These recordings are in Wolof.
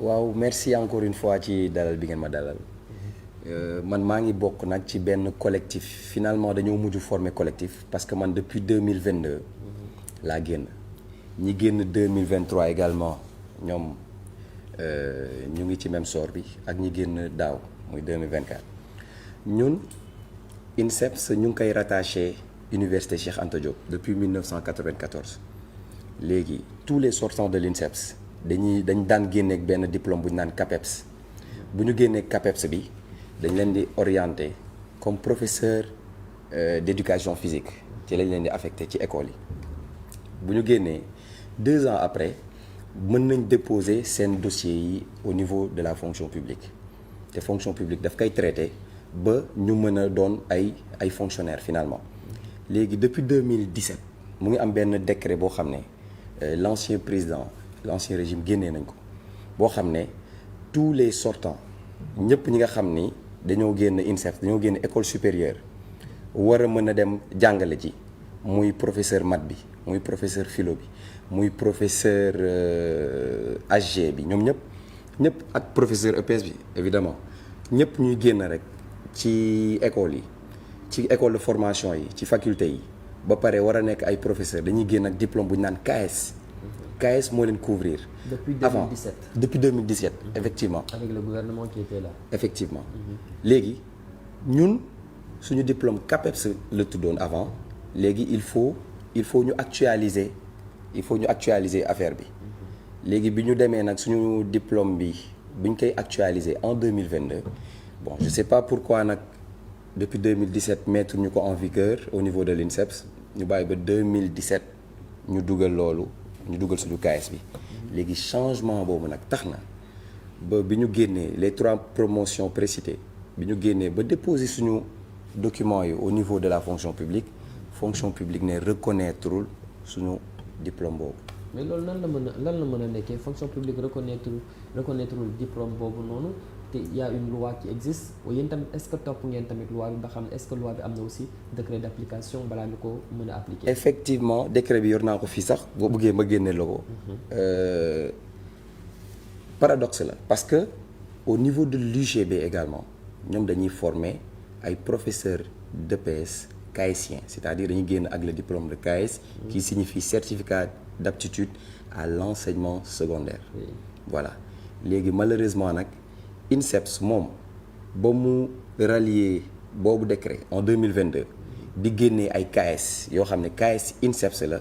waaw merci encore une fois ci dalal bi ngeen ma dalal man maa ngi bokk nag ci benn collectif finalement dañoo mujj former collectif parce que man depuis 2022 laa génn ñi génn 2023 également ñoom ñu ngi ci même sort bi ak ñi génn daaw muy 2024 ñun INSEPS ñu ngi koy rattaché Université Cheikh Anta Diop depuis 1994 léegi tous les sortants de l'INSEPS dañ daan génneeg benn diplôme bu ñu naan CAPEPS bu ñu génneeg CAPEPS bi dañ leen di orienté comme professeur d'éducation physique ci lañ leen di affecté ci école yi bu ñu génnee 2 ans après mën nañ déposer seen dossier yi au niveau de la fonction publique te fonction publique daf koy traité ba ñu mën a doon ay fonctionnaires finalement léegi depuis 2017 mu ngi am benn décret boo xam ne l'ancien régime génnee nañ ko boo xam ne tous les sortants ñëpp ñi nga xam ni dañoo génn INSEPS dañoo génn école supérieure war a mën a dem jàngale ji muy professeur maths bi muy professeur philo bi muy professeur HG bi ñoom ñëpp ak professeur EPS bi évidemment ñëpp ñuy génn rek ci école yi ci école de formation yi ci faculté yi ba pare war a nekk ay professeur dañuy génn ak diplôme bu ñu naan KS moo leen couvrir. Depuis 2017 depuis 2017 effectivement. Avec le gouvernement qui était là. Effectivement léegi ñun suñu diplôme CAPEPS la tuddoon avant léegi il faut ñu actualiser affaire bi léegi bi ñu demee nag suñu diplôme bi ñu koy actualiser en 2022 bon je sais pas pourquoi nag depuis 2017 mettre ñu ko en vigueur au niveau de l'INSEPS ñu bàyyi ba 2017 ñu dugal suñu KS bi léegi changement boobu nag tax na ba bi ñu génnee les 3 promotions précitées bi ñu génnee ba déposer suñu documents yi au niveau de la fonction publique ne reconnaîtrewul suñu diplôme boobu. mais loolu lan la mën a nekkee fonction publique reconnaîtrewul diplôme boobu noonu te y a une loi qui existe yéen tamit est-ce que topp ngeen tamit loi bi ba xam est-ce que loi bi am na aussi décret d'application balaa ñu ko mën a appliquer. effectivement décret bi yor naa ko fii sax boo bëggee ma génne la ko. Paradoxe la parce que au niveau de l'UGB également ñoom dañuy former ay professeurs d'EPS KSiens c'est-à-dire dañuy génn ak le diplôme de KS qui signifie certificat d'aptitude à l'enseignement secondaire. Voilà léegi malheureusement nag INSEPS moom ba mu rallier boobu décret en 2022 di génnee ay KS yoo xam ne KS INSEPS la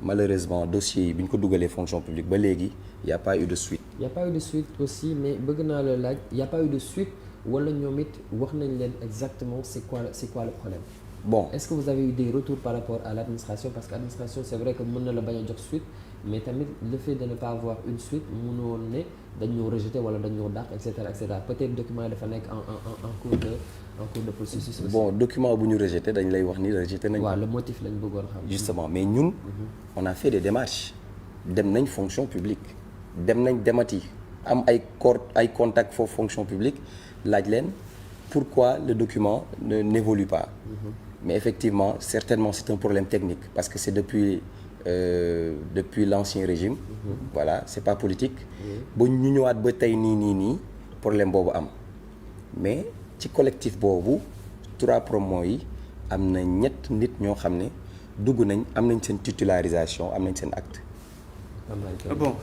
malheureusement dossier yi bi ñu ko dugalee fonction publique ba léegi y a pas eu de suite. y a pas eu de suite aussi mais bëgg naa la laaj y a pas eu de suite wala ñoom it wax nañ leen exactement c'est quoi le problème. Bon est-ce que vous avez eu des retours par rapport à l'administration parce que administration c'est vrai que mën na la bañ a jox suite mais tamit le fait de ne pas avoir une suite mënoon ne dañoo rejeter wala dañoo dàq et cetera peut-être document yi dafa nekk en cours de processus aussi. Bon document bu ñu rejeté dañ lay wax ni rejeté nañ. waaw le motif lañ bëggoon xam. justement mais ñun on a fait des démarches dem nañ fonction publique dem nañ demati am ay contact foofu fonction publique laaj leen pourquoi le document n'évolue pas. Mais effectivement certainement c'est un problème technique parce que c'est depuis l'ancien régime. Voilà c'est pas politique. ba ñu ñëwaat ba tey nii problème boobu am mais ci collectif boobu 3 promos yi am na ñett nit ñoo xam ne dugg nañ am nañ seen titularisation am nañ seen acte. Bon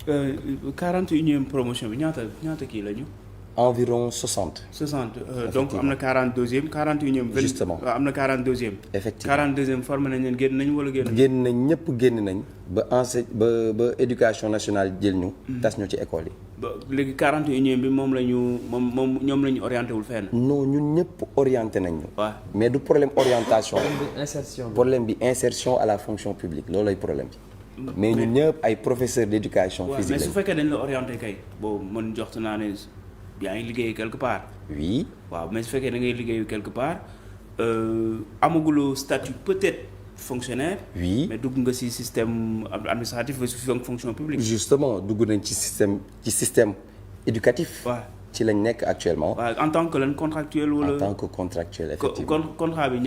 41e promotion bi ñaata kii lañu. Environ 60. Donc am na 41e. Justement am na 42e. Effectivement 42e formé nañ leen génn nañ wala génn. génn nañ ñëpp génn nañ ba ba éducation nationale jël ñu. tas ñu ci école yi. ba léegi 41e bi moom ñoom la ñu orienté wul fenn. non ñun ñëpp orienté nañ ñu. waaw mais du problème orientation. problème bi insertion à la fonction publique loolu lay problème bi. mais ñun ñëpp ay professeurs d'éducation physique mais su fekkee dañ la orienté kay boobu mën jox naa ne. yaa ngi liggéey quelque part. oui. waaw mais su fekkee da ngay liggéeyu quelque part amaguloo statut peut-être fonctionnaire. oui mais dugg nga ci système administratif su fonction publique. justement dugg nañ ci système éducatif. waaw ci lañ nekk actuellement. waaw en tant que lan contractuel wala. en tant que contractuel effectivement. contrat bi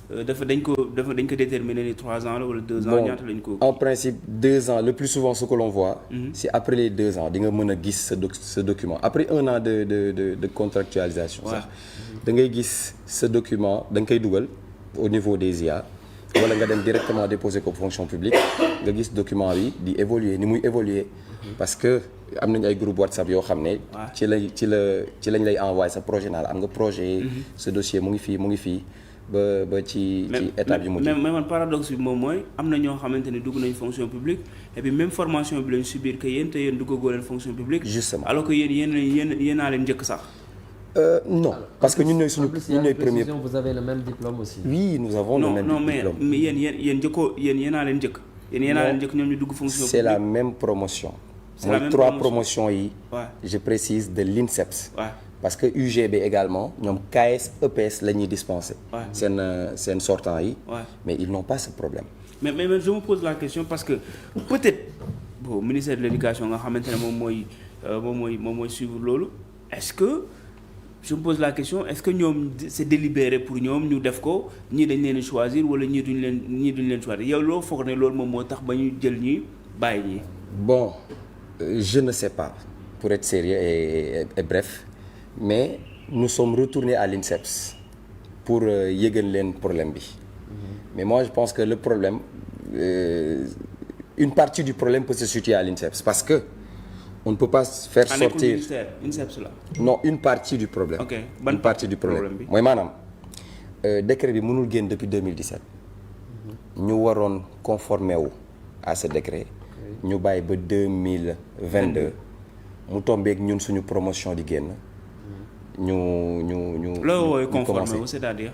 dañ ko déterminer ni 3 ans la wala 2 ans. bon ñaata lañ ko. en principe 2 ans le plus souvent ce que l'on voit. c'est après les 2 ans di nga mën a gis ce document après 1 an de contractualisation. sax da ngay gis ce document da nga koy dugal au niveau des IA. wala nga dem directement déposer ko fonction publique nga gis document bi di évoluer ni muy évoluer parce que am nañ ay groupe WhatsApp yoo xam ne. ci lañ lay envoyer sa projet naa la am nga projet. ce dossier mu ngi fii ba ci étape yu mujj. mais man paradoxe bi moom mooy am na ñoo xamante ne dugg nañ fonction publique et puis même formation bi lañ subir que yéen te yéen duggagoo leen fonction publique. justement alors que yéen naa leen njëkk sax. Non, parce que ñun ñooy premier. Vous avez le même diplôme aussi. Oui, nous avons le même diplôme. Non mais yéen naa leen njëkk. yéen naa leen njëkk ñoom ñu dugg fonction publique. C'est la même promotion. C'est la même 3 promotion. promotions yi. Je précise de l'INSEPS. Parce que UGB également ñoom KS EPS la ñuy dispenser. seen sortant yi. Mais ils n'ont pas ce problème. mais je me pose la question parce que peut-être bon ministère de l'éducation nga xamante ne moom mooy suivre loolu est-ce que. Je me pose la question est-ce que ñoom c'est délibéré pour ñoom ñu def ko ñii dañ leen choisir wala ñii duñ leen choisir yow loo foog ne loolu moom moo tax ba ñu jël ñi bàyyi ñi. Bon je ne sais pas pour être sérieux et bref mais nous sommes retournés à l'INSEPS pour yëgal leen problème bi mais moi je pense que le problème une partie du problème peut se situer à l'INSEPS parce que on ne peut pas faire sortir INSEPS la. Non, une partie du problème. Ok. Une partie du problème mooy maanaam décret bi mënul génn depuis 2017. ñu waroon conformer wu à ce décret. ñu bàyyi ba 2022. mu tombeek ñun suñu promotion di génn. ñu loolu wooyu conformer wu c'est-à-dire.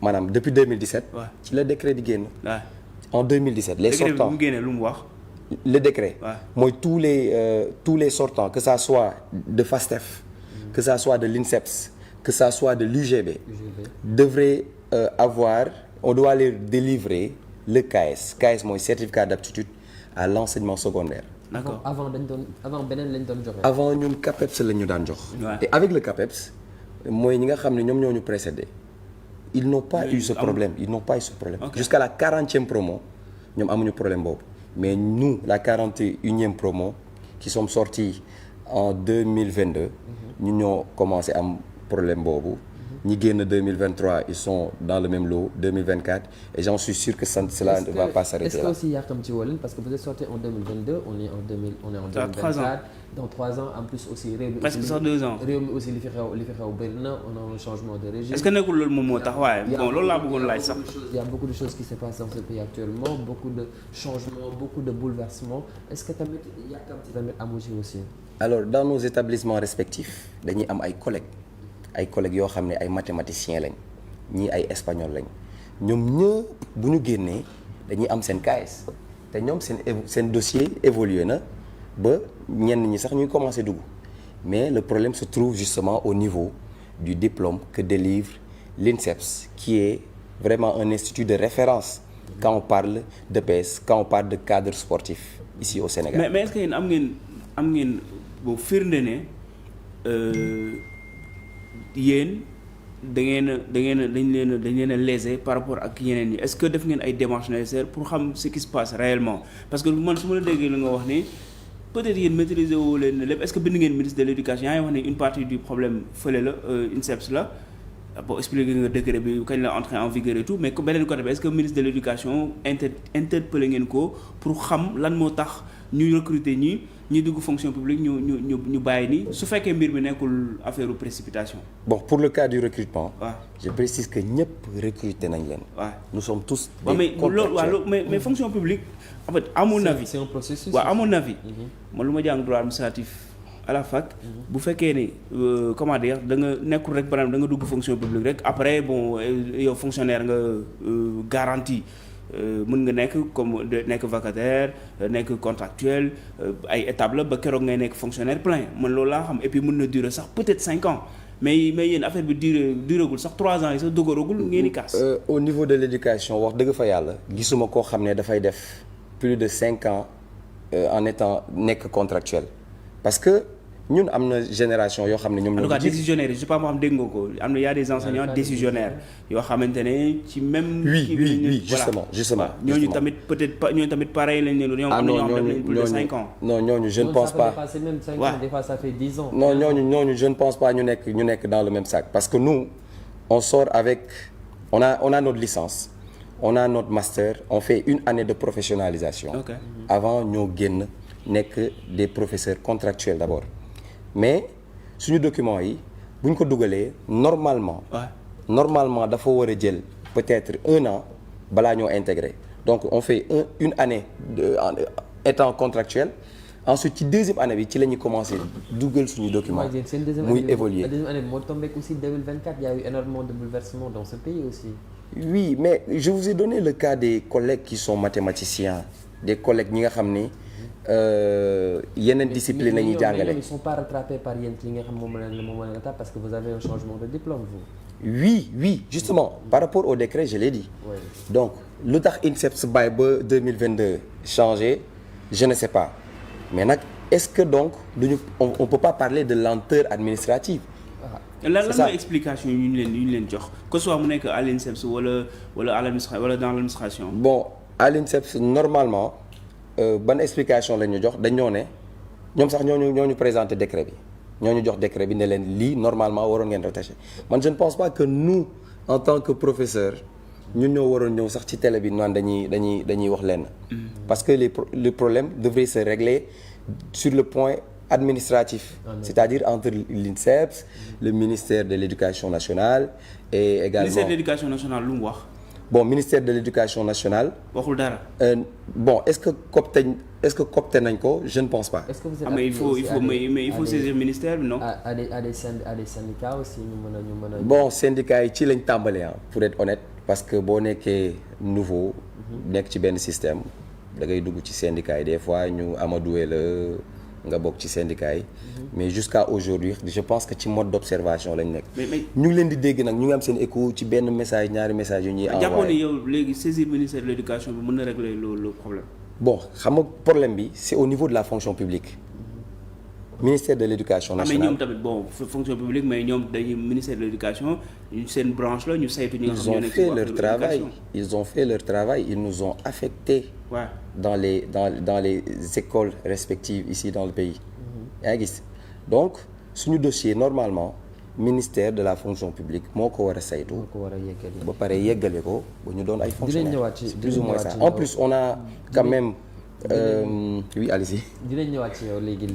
maanaam depuis 2017. ci la décret di génn. en 2017 les sortants décret bi mu génnee lu mu wax. Le décret mooy tous les sortants que ça soit de FASTEF que ça soit de l'INSEPS que ça soit de l'UGB devraient on doit leur délivrer le KS mooy certificat d'aptitude à l'enseignement secondaire. D'accord. avant beneen lañ doon joxe. avant ñun CAPEPS la ñu daan jox. et avec le CAPEPS mooy ñi nga xam ne ñoom ñoo ñu précédé ils n'ont pas eu ce problème jusqu'à la 40e promo ñoom amuñu problème boobu. Mais nous, la 41e promo, qui sommes sortis en 2022, nous avons commencé à avoir un problème. Nous gagnons 2023, ils sont dans le même lot, 2024, et j'en suis sûr que cela ne va pas s'arrêter là. Est-ce que aussi il y a comme tu vois, parce que vous êtes sortis en 2022, on est en 2024, dans 3 ans, en plus aussi... Presque ça 2 ans. Aussi, on a un changement de régime. Est-ce que nous avons le moment Il y a beaucoup de choses qui se passent dans ce pays actuellement, beaucoup de changements, beaucoup de bouleversements. Est-ce que il y a comme tu as aussi? Alors, dans nos établissements respectifs, nous avons des collègues yoo xam ne ay mathématiciens lañ ñii ay espagnol lañ ñoom ñëpp bu ñu génnee dañuy am seen KS te ñoom seen dossier évolué na ba ñenn ñi sax ñuy commencé dugg mais le problème se trouve justement au niveau du diplôme que délivre l'INSEPS qui est vraiment un institut de référence quand on parle d'EPS, quand on parle de cadre sportif ici au Sénégal. mais est-ce que yéen am ngeen boo firnde ne yéen dañ leen a lésé par rapport ak yeneen ñi est-ce que def ngeen ay démarches nécessaires pour xam ce qui se passe réellement parce que man su ma la déggee li nga wax ni peut-être yéen maîtriser woo leen lépp est-ce que bind ngeen ministre de l'éducation yaa ngi wax ne une partie du problème fële la INSEPS la bon expliquer nga décret bi kañ la entrée en vigueur et tout mais beneen côté bi est-ce que ministre de l'éducation interpellé ngeen ko pour xam lan moo tax ñuy recruter ñi dugg fonction publique ñu bàyyi ni su fekkee mbir mi nekkul affaire u précipitation. Bon pour le cas du recrutement. Je précise que ñëpp recruter nañ leen. Nous sommes tous des contractuels. mais fonction publique en fait à mon avis. C'est un processus. waaw à mon avis. man lu ma jàng droit administratif à la fac. bu fekkee ne comment dire da nga nekkul rek par exemple da nga dugg fonction publique rek après bon yow fonctionnaire nga garantie. mën nga nekk comme nekk vacataire nekk contractuel ay étapes la ba keroog ngay nekk fonctionnaire plein man loolu laa xam et puis mën na durer sax peut-être 5 ans mais yéen affaire bi duragul sax 3 ans yi sax dëgëragul ngeen di kaas. Au niveau de l'éducation wax dëgg fa yàlla gisuma koo xam ne dafay def plus de 5 ans en étant nekk contractuel parce que ñun am na génération yoo xam ne ñoom en tout cas ñoo décisionnaire yi je sais pas moo xam dégg nga ko am na y a des enseignants décisionnaires yoo xamante ne ci même. oui justement ñooñu tamit peut-être pas ñooñu tamit pareil lañ leen ñoom am na ñoo xam ne plus de 5 ans. non ñooñu je ne pense pas ça peut dépasser même 5 ans, des fois ça fait 10 ans. non ñooñu je ne pense pas ñu nekk dans le même sac parce que nous on sort avec on a notre licence on a notre master on fait une année de professionnalisation. Okay. Avant ñoo génn nekk des professeurs contractuels d'abord mais suñu documents yi bu ñu ko dugalee normalement dafa war a jël peut-être 1 an balaa ñoo intégrer donc on fait une année étant contractuel ensuite ci deuxième année bi ci la ñuy commencer dugal suñu document muy évoluer. La deuxième année moo tombé aussi 2024 il y a eu énormément de bouleversements dans ce pays aussi. Oui mais je vous ai donné le cas des collègues qui sont mathématiciens des collègues ñi nga xam ni yeneen discipline la ñuy jàngale. Ils ne sont pas rattrapés par yéen li nga xam moom la état parce que vous avez un changement de diplôme vous. Oui justement par rapport au décret je l'ai dit. Oui. Donc lu tax INSEPS bàyyi ba 2022 changé je ne sais pas mais nag est-ce que donc on peut pas parler de lenteur administrative. lan mooy explication yu ñu leen jox que soit mu nekk à l'INSEPS wala à l'administration wala dans l'administration. Bon à l'INSEPS normalement ban explication la ñu jox dañoo ne ñoom sax ñoo ñu présenté décret bi ñoo ñu jox décret bi ne leen lii normalement waroon ngeen rattaché man je ne pense pas que nous en tant que professeur ñun ñoo waroon ñëw sax ci télé bi naan dañuy wax lenn. parce que le problème devrait se régler sur le point administratif, c'est-à-dire entre l'INSEPS, le ministère de l'Éducation nationale et également. Ministère de l'Éducation nationale lu mu wax. Bon ministère de l'Éducation nationale. waxul dara. Bon est-ce que copté nañ ko je ne pense pas. Est-ce que vous êtes mais il faut saisir ministère bi non. à des syndicats aussi ñu mën a. Bon syndicats yi ci lañ tàmbalee pour être honnête parce que boo nekkee nouveau. nekk ci benn système da ngay dugg ci syndicats yi des fois ñu amadoué la. nga bokk ci syndicat yi mais jusqu'à aujourd'hui je pense que ci mode d'observation lañ nekk. ñu ngi leen di dégg nag ñu ngi am seen écho ci benn message ñaari message yu ñuy envoyé. jàppoon ne yow léegi saisir ministère de l'éducation bi mën na régler le problème. Bon xam nga problème bi c'est au niveau de la fonction publique. Ministère de l'éducation nationale mais ñoom tamit bon fonction publique mais ñoom dañuy ministère de l'éducation seen branche la ñu saytu ñi nga xam ne ils ont fait leur travail ils nous ont affectés. Ouais. dans les écoles respectives ici dans le pays. yaa ngi gis donc suñu dossier normalement ministère de la fonction publique moo ko war a saytu. moo ko war a yeggale ba pare yeggale ko ba ñu doon ay fonctionnaires. c'est plus ou moins ça en plus on a quand même oui allez-y. dinañ ñëwaat ci yow léegi.